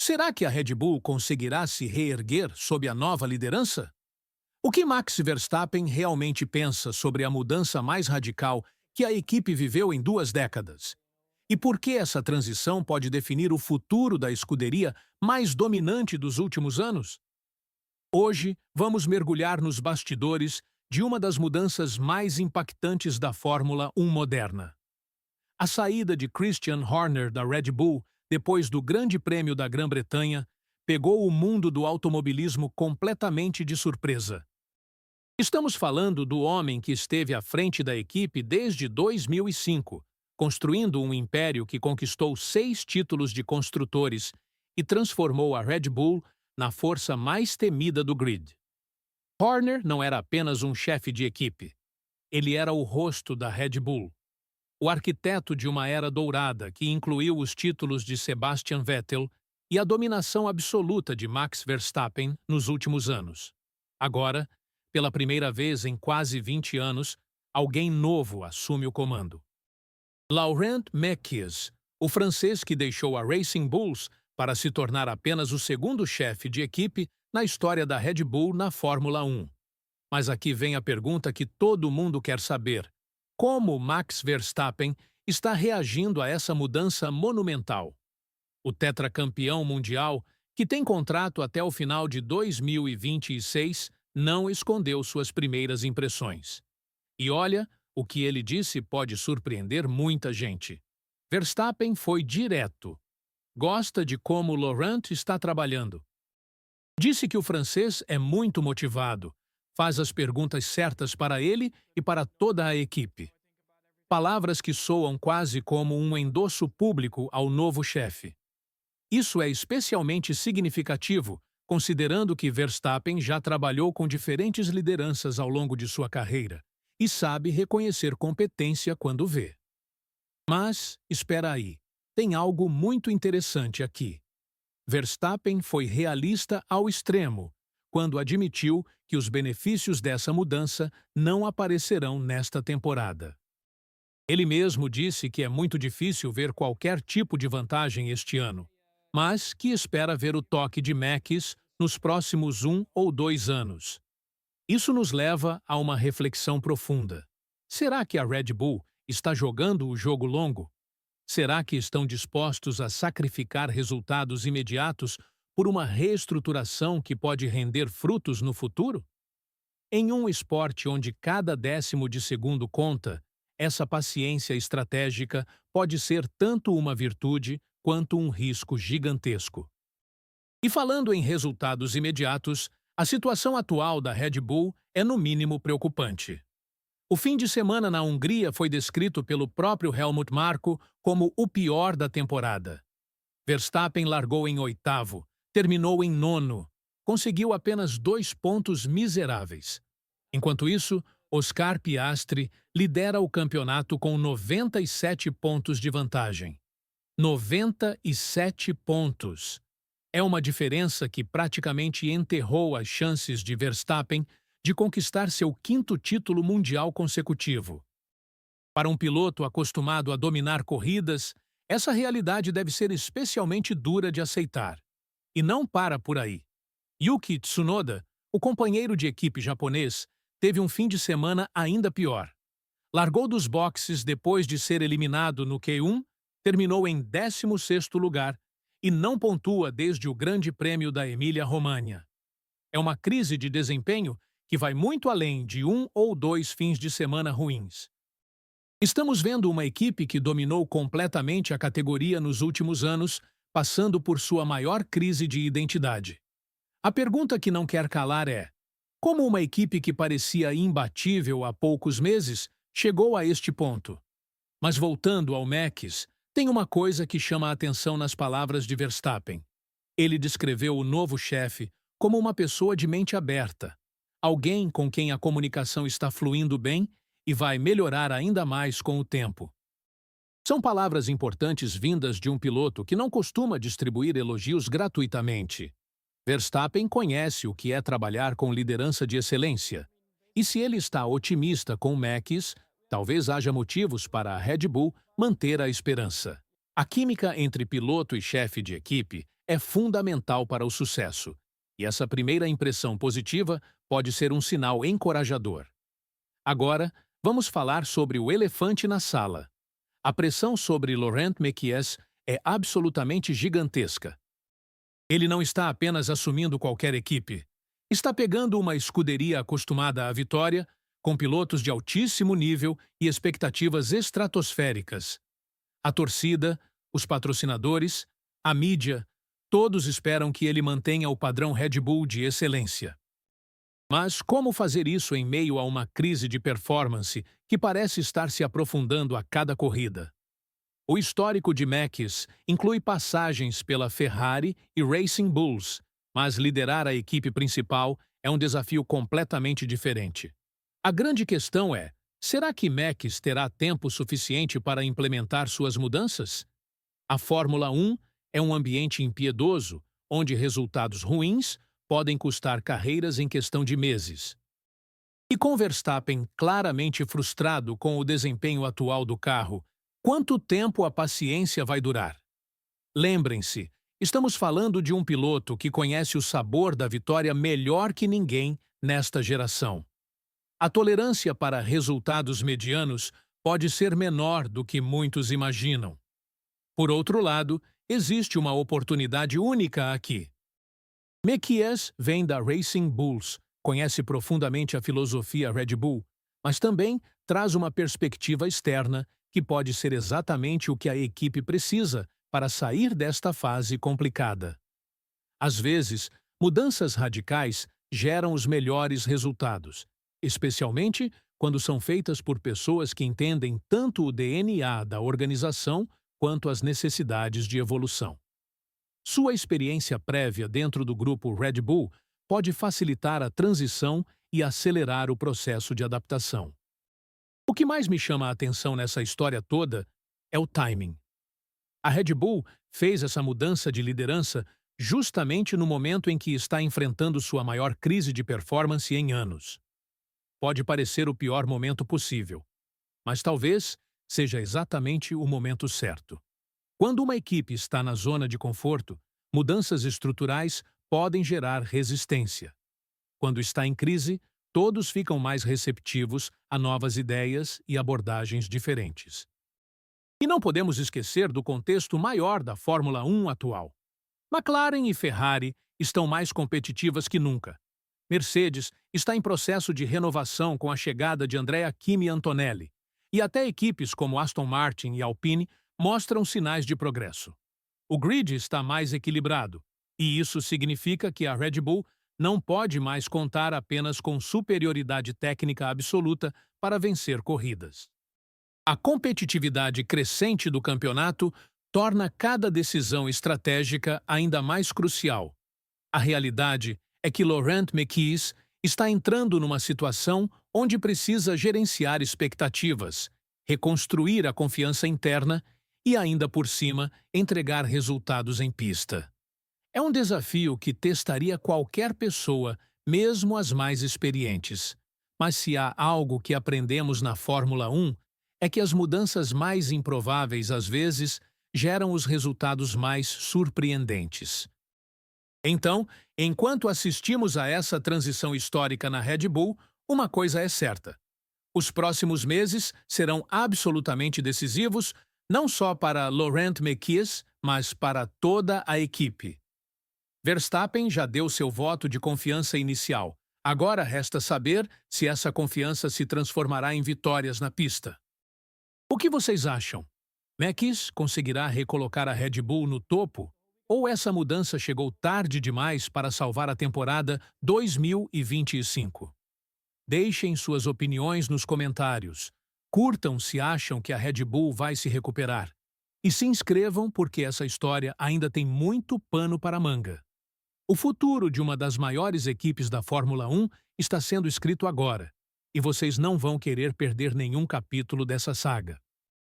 Será que a Red Bull conseguirá se reerguer sob a nova liderança? O que Max Verstappen realmente pensa sobre a mudança mais radical que a equipe viveu em 2 décadas? E por que essa transição pode definir o futuro da escuderia mais dominante dos últimos anos? Hoje, vamos mergulhar nos bastidores de uma das mudanças mais impactantes da Fórmula 1 moderna. A saída de Christian Horner da Red Bull, depois do Grande Prêmio da Grã-Bretanha, pegou o mundo do automobilismo completamente de surpresa. Estamos falando do homem que esteve à frente da equipe desde 2005, construindo um império que conquistou 6 títulos de construtores e transformou a Red Bull na força mais temida do grid. Horner não era apenas um chefe de equipe. Ele era o rosto da Red Bull, o arquiteto de uma era dourada que incluiu os títulos de Sebastian Vettel e a dominação absoluta de Max Verstappen nos últimos anos. Agora, pela primeira vez em quase 20 anos, alguém novo assume o comando. Laurent Mekies, o francês que deixou a Racing Bulls para se tornar apenas o segundo chefe de equipe na história da Red Bull na Fórmula 1. Mas aqui vem a pergunta que todo mundo quer saber: como Max Verstappen está reagindo a essa mudança monumental? O tetracampeão mundial, que tem contrato até o final de 2026, não escondeu suas primeiras impressões. E olha, o que ele disse pode surpreender muita gente. Verstappen foi direto. Gosta de como Laurent está trabalhando. Disse que o francês é muito motivado, faz as perguntas certas para ele e para toda a equipe. Palavras que soam quase como um endosso público ao novo chefe. Isso é especialmente significativo, considerando que Verstappen já trabalhou com diferentes lideranças ao longo de sua carreira e sabe reconhecer competência quando vê. Mas, espera aí, tem algo muito interessante aqui. Verstappen foi realista ao extremo quando admitiu que os benefícios dessa mudança não aparecerão nesta temporada. Ele mesmo disse que é muito difícil ver qualquer tipo de vantagem este ano, mas que espera ver o toque de Mekies nos próximos 1 ou 2 anos. Isso nos leva a uma reflexão profunda. Será que a Red Bull está jogando o jogo longo? Será que estão dispostos a sacrificar resultados imediatos por uma reestruturação que pode render frutos no futuro? Em um esporte onde cada décimo de segundo conta, essa paciência estratégica pode ser tanto uma virtude quanto um risco gigantesco. E falando em resultados imediatos, a situação atual da Red Bull é no mínimo preocupante. O fim de semana na Hungria foi descrito pelo próprio Helmut Marko como o pior da temporada. Verstappen largou em 8º, terminou em 9º, conseguiu apenas 2 pontos miseráveis. Enquanto isso, Oscar Piastri lidera o campeonato com 97 pontos de vantagem. 97 pontos. É uma diferença que praticamente enterrou as chances de Verstappen de conquistar seu 5º título mundial consecutivo. Para um piloto acostumado a dominar corridas, essa realidade deve ser especialmente dura de aceitar. E não para por aí. Yuki Tsunoda, o companheiro de equipe japonês, teve um fim de semana ainda pior. Largou dos boxes depois de ser eliminado no Q1, terminou em 16º lugar e não pontua desde o Grande Prêmio da Emília-Romagna. É uma crise de desempenho que vai muito além de 1 ou 2 fins de semana ruins. Estamos vendo uma equipe que dominou completamente a categoria nos últimos anos, passando por sua maior crise de identidade. A pergunta que não quer calar é: como uma equipe que parecia imbatível há poucos meses chegou a este ponto? Mas voltando ao Mekies, tem uma coisa que chama a atenção nas palavras de Verstappen. Ele descreveu o novo chefe como uma pessoa de mente aberta, alguém com quem a comunicação está fluindo bem e vai melhorar ainda mais com o tempo. São palavras importantes vindas de um piloto que não costuma distribuir elogios gratuitamente. Verstappen conhece o que é trabalhar com liderança de excelência. E se ele está otimista com Mekies, talvez haja motivos para a Red Bull manter a esperança. A química entre piloto e chefe de equipe é fundamental para o sucesso, e essa primeira impressão positiva pode ser um sinal encorajador. Agora, vamos falar sobre o elefante na sala. A pressão sobre Laurent Mekies é absolutamente gigantesca. Ele não está apenas assumindo qualquer equipe. Está pegando uma escuderia acostumada à vitória, com pilotos de altíssimo nível e expectativas estratosféricas. A torcida, os patrocinadores, a mídia, todos esperam que ele mantenha o padrão Red Bull de excelência. Mas como fazer isso em meio a uma crise de performance que parece estar se aprofundando a cada corrida? O histórico de Mekies inclui passagens pela Ferrari e Racing Bulls, mas liderar a equipe principal é um desafio completamente diferente. A grande questão é, será que Mekies terá tempo suficiente para implementar suas mudanças? A Fórmula 1 é um ambiente impiedoso, onde resultados ruins podem custar carreiras em questão de meses. E com Verstappen claramente frustrado com o desempenho atual do carro, quanto tempo a paciência vai durar? Lembrem-se, estamos falando de um piloto que conhece o sabor da vitória melhor que ninguém nesta geração. A tolerância para resultados medianos pode ser menor do que muitos imaginam. Por outro lado, existe uma oportunidade única aqui. Mekies vem da Racing Bulls, conhece profundamente a filosofia Red Bull, mas também traz uma perspectiva externa que pode ser exatamente o que a equipe precisa para sair desta fase complicada. Às vezes, mudanças radicais geram os melhores resultados, especialmente quando são feitas por pessoas que entendem tanto o DNA da organização quanto as necessidades de evolução. Sua experiência prévia dentro do grupo Red Bull pode facilitar a transição e acelerar o processo de adaptação. O que mais me chama a atenção nessa história toda é o timing. A Red Bull fez essa mudança de liderança justamente no momento em que está enfrentando sua maior crise de performance em anos. Pode parecer o pior momento possível, mas talvez seja exatamente o momento certo. Quando uma equipe está na zona de conforto, mudanças estruturais podem gerar resistência. Quando está em crise, todos ficam mais receptivos a novas ideias e abordagens diferentes. E não podemos esquecer do contexto maior da Fórmula 1 atual. McLaren e Ferrari estão mais competitivas que nunca. Mercedes está em processo de renovação com a chegada de Andrea Kimi Antonelli, e até equipes como Aston Martin e Alpine mostram sinais de progresso. O grid está mais equilibrado, e isso significa que a Red Bull não pode mais contar apenas com superioridade técnica absoluta para vencer corridas. A competitividade crescente do campeonato torna cada decisão estratégica ainda mais crucial. A realidade é que Laurent Mekies está entrando numa situação onde precisa gerenciar expectativas, reconstruir a confiança interna e, ainda por cima, entregar resultados em pista. É um desafio que testaria qualquer pessoa, mesmo as mais experientes. Mas se há algo que aprendemos na Fórmula 1, é que as mudanças mais improváveis, às vezes, geram os resultados mais surpreendentes. Então, enquanto assistimos a essa transição histórica na Red Bull, uma coisa é certa. Os próximos meses serão absolutamente decisivos, não só para Laurent Mekies, mas para toda a equipe. Verstappen já deu seu voto de confiança inicial. Agora resta saber se essa confiança se transformará em vitórias na pista. O que vocês acham? Mekies conseguirá recolocar a Red Bull no topo? Ou essa mudança chegou tarde demais para salvar a temporada 2025? Deixem suas opiniões nos comentários. Curtam se acham que a Red Bull vai se recuperar. E se inscrevam porque essa história ainda tem muito pano para a manga. O futuro de uma das maiores equipes da Fórmula 1 está sendo escrito agora, e vocês não vão querer perder nenhum capítulo dessa saga.